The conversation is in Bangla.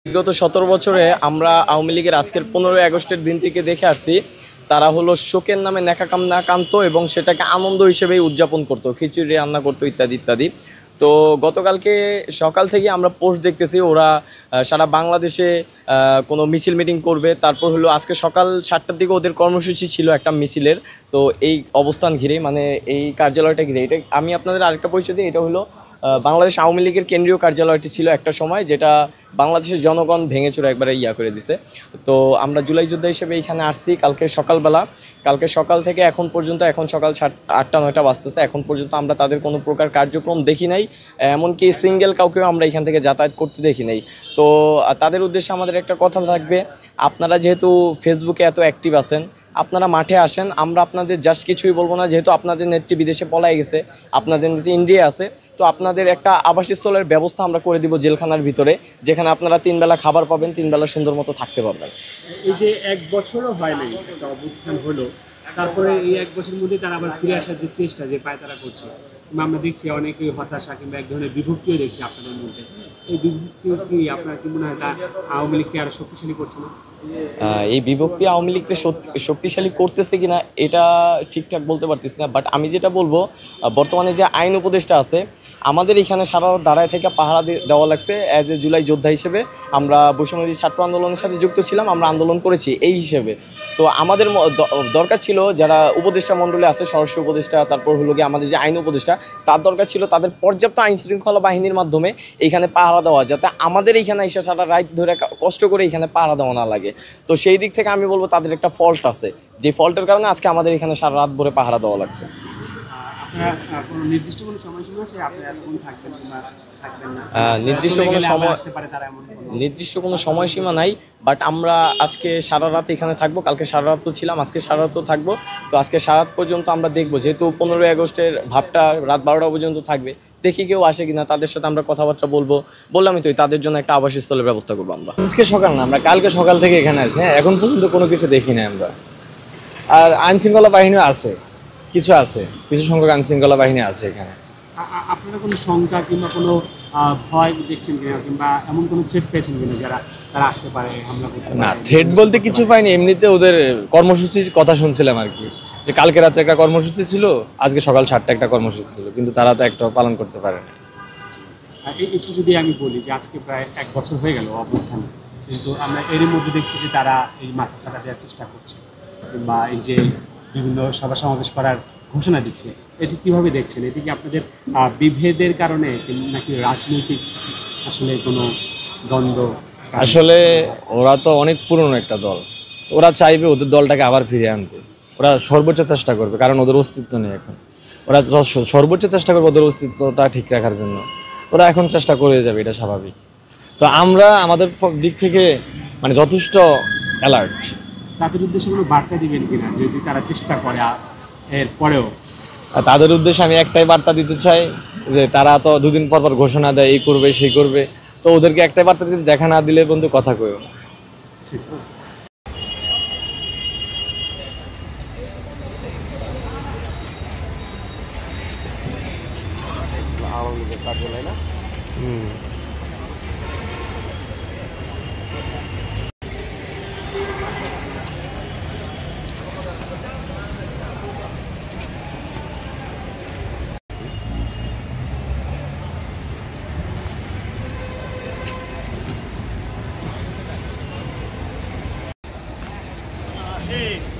বিগত 17 বছরে আমরা আওয়ামী লীগের আজকের 15ই আগস্টের দিনটিকে দেখে আসছি। তারা হলো শোকের নামে ন্যাকাকাম না কানতো এবং সেটাকে আনন্দ হিসেবেই উদযাপন করতো, খিচুড়ি রান্না করতো ইত্যাদি ইত্যাদি। তো গতকালকে সকাল থেকে আমরা পোস্ট দেখতেছি ওরা সারা বাংলাদেশে কোনো মিছিল মিটিং করবে। তারপর হলো আজকে সকাল 7টার দিকে ওদের কর্মসূচি ছিল একটা মিছিলের। তো এই অবস্থান ঘিরেই মানে এই কার্যালয়টা ঘিরে এটা আমি আপনাদের আরেকটা পরিচয় দিই। এটা হলো বাংলাদেশ আওয়ামী লীগের কেন্দ্রীয় কার্যালয়টি ছিল একটা সময়, যেটা বাংলাদেশের জনগণ ভেঙেচুরে একবারে করে দিছে। তো আমরা জুলাই যোদ্ধা হিসেবে এখানে আসছি কালকে সকালবেলা। কালকে সকাল থেকে এখন পর্যন্ত, এখন সকাল 8টা-9টা বাজতেছে, এখন পর্যন্ত আমরা তাদের কোনো প্রকার কার্যক্রম দেখি নাই। এমনকি সিঙ্গেল কাউকেও আমরা এখান থেকে যাতায়াত করতে দেখি নাই। তো তাদের উদ্দেশ্যে আমাদের একটা কথা থাকবে, আপনারা যেহেতু ফেসবুকে এত অ্যাক্টিভ আছেন, আপনারা মাঠে আসেন। আমরা আপনাদের জাস্ট কিছুই বলবো না, যেহেতু আপনাদের নেত্রী বিদেশে পলায় গেছে, আপনাদের নেত্রী ইন্ডিয়া আছে। তো আপনাদের একটা আবাসস্থলের ব্যবস্থা আমরা করে দিব জেলখানার ভিতরে, যেখানে আপনারা 3 বেলা খাবার পাবেন, 3 বেলা সুন্দর মতো থাকতে পারবেন। এই যে 1 বছরও হয় নাই একটা অভ্যুত্থান হলো, তারপরে এই 1 বছরের মধ্যে তারা আবার ফিরে আসার যে চেষ্টা যে পায় তারা করছে, আমরা দেখছি অনেকেই হতাশা কিংবা এক ধরনের বিভক্তিও দেখছি আপনাদের মধ্যে। এই বিভক্তি কি আপনার কি মনে হয় তা আওয়ামী লীগকে আরো শক্তিশালী করছে না? এই বিভক্তি আওয়ামী লীগকে শক্তিশালী করতেছে কিনা এটা ঠিকঠাক বলতে পারতেছি না। বাট আমি যেটা বলবো, বর্তমানে যে আইন উপদেষ্টা আছে, আমাদের এখানে সারা দাঁড়ায় থেকে পাহারা দেওয়া লাগছে। অ্যাজ এ জুলাই যোদ্ধা হিসেবে আমরা বৈষম্যবিরোধী ছাত্র আন্দোলনের সাথে যুক্ত ছিলাম, আমরা আন্দোলন করেছি এই হিসেবে। তো আমাদের দরকার ছিল যারা উপদেষ্টা মণ্ডলে আছে, স্বরাষ্ট্র উপদেষ্টা, তারপর হলো গিয়ে আমাদের যে আইন উপদেষ্টা, তার দরকার ছিল তাদের পর্যাপ্ত আইন শৃঙ্খলা বাহিনীর মাধ্যমে এইখানে পাহারা দেওয়া, যাতে আমাদের এইখানে এসে সারা রাত ধরে কষ্ট করে এইখানে পাহারা দেওয়া না লাগে। তো সেই দিক থেকে আমি বলবো তাদের একটা ফল্ট আছে, যে ফল্টের কারণে আজকে আমাদের এখানে সারা রাত ভরে পাহারা দেওয়া লাগছে। নির্দিষ্ট কোনো সময়সীমা আছে আপনি এতক্ষণ থাকবেন কিংবা থাকবেন না? নির্দিষ্ট কোনো সময়সীমা নাই। বাট আমরা আজকে সারা রাত এখানে থাকবো, কালকে সারা রাতও ছিলাম, আজকে সারা রাতও থাকবো। তো আজকে সারা রাত পর্যন্ত আমরা দেখবো, যেহেতু 15ই আগস্টের ভাবটা রাত 12টা পর্যন্ত থাকবে, দেখি কেউ আসে কিনা, তাদের সাথে আমরা কথাবার্তা বলবো। বললামই তো, তাদের জন্য একটা আবাসস্থলের ব্যবস্থা করবো আমরা। আজকে সকাল না, আমরা কালকে সকাল থেকে এখানে আছি। হ্যাঁ, এখন পর্যন্ত কোনো কিছু দেখি না আমরা। আর আইনশৃঙ্খলা বাহিনীও আছে, কিছু সংখ্যক আইনশৃঙ্খলা বাহিনী আছে এখানে। আপনারা কোনো শঙ্কা কিংবা কোনো ভয় দেখছেন কিনা, কিংবা এমন কোনো থ্রেট পেয়েছেন কিনা যারা তারা আসতে পারে, হামলা করতে পারে? না, থ্রেট বলতে কিছু পাইনি। এমনিতে ওদের কর্মসূচির কথা শুনছিলাম আর কি, যে কালকে রাত্রে একটা কর্মসূচি ছিল, আজকে সকাল 7টা একটা কর্মসূচি ছিল, কিন্তু তারা তো একটা পালন করতে পারে না। একটু যদি আমি বলি যে আজকে প্রায় 1 বছর হয়ে গেল অভ্যুত্থানে, কিন্তু আমরা এরই মধ্যে দেখছি যে তারা এই মাথা ছাড়া দেওয়ার চেষ্টা করছে কিংবা এই যে বিভিন্ন সভা সমাবেশ করার ঘোষণা দিচ্ছে, এটি কীভাবে দেখছেন? এটি কি আপনাদের বিভেদের কারণে নাকি রাজনৈতিক আসলে কোনো দ্বন্দ্ব? আসলে ওরা তো অনেক পুরনো একটা দল, ওরা চাইবে ওদের দলটাকে আবার ফিরিয়ে আনতে। ওরা সর্বোচ্চ চেষ্টা করবে, কারণ ওদের অস্তিত্ব নেই এখন। ওরা সর্বোচ্চ চেষ্টা করবে ওদের অস্তিত্বটা ঠিক রাখার জন্য। ওরা এখন চেষ্টা করে যাবে, এটা স্বাভাবিক। তো আমরা আমাদের দিক থেকে মানে যথেষ্ট অ্যালার্ট। তাদের উদ্দেশ্যে কোনো বার্তা দিবেন কিনা যদি তারা চেষ্টা করে এর পরেও? তাদের উদ্দেশ্যে আমি একটাই বার্তা দিতে চাই, যে তারা তো 2 দিন পর ঘোষণা দেয়, এই করবে সেই করবে। তো ওদেরকে একটাই বার্তা দিতে, দেখা না দিলে বন্ধু কথা কইও না। ঠিক। কার্যালয় না? Hey.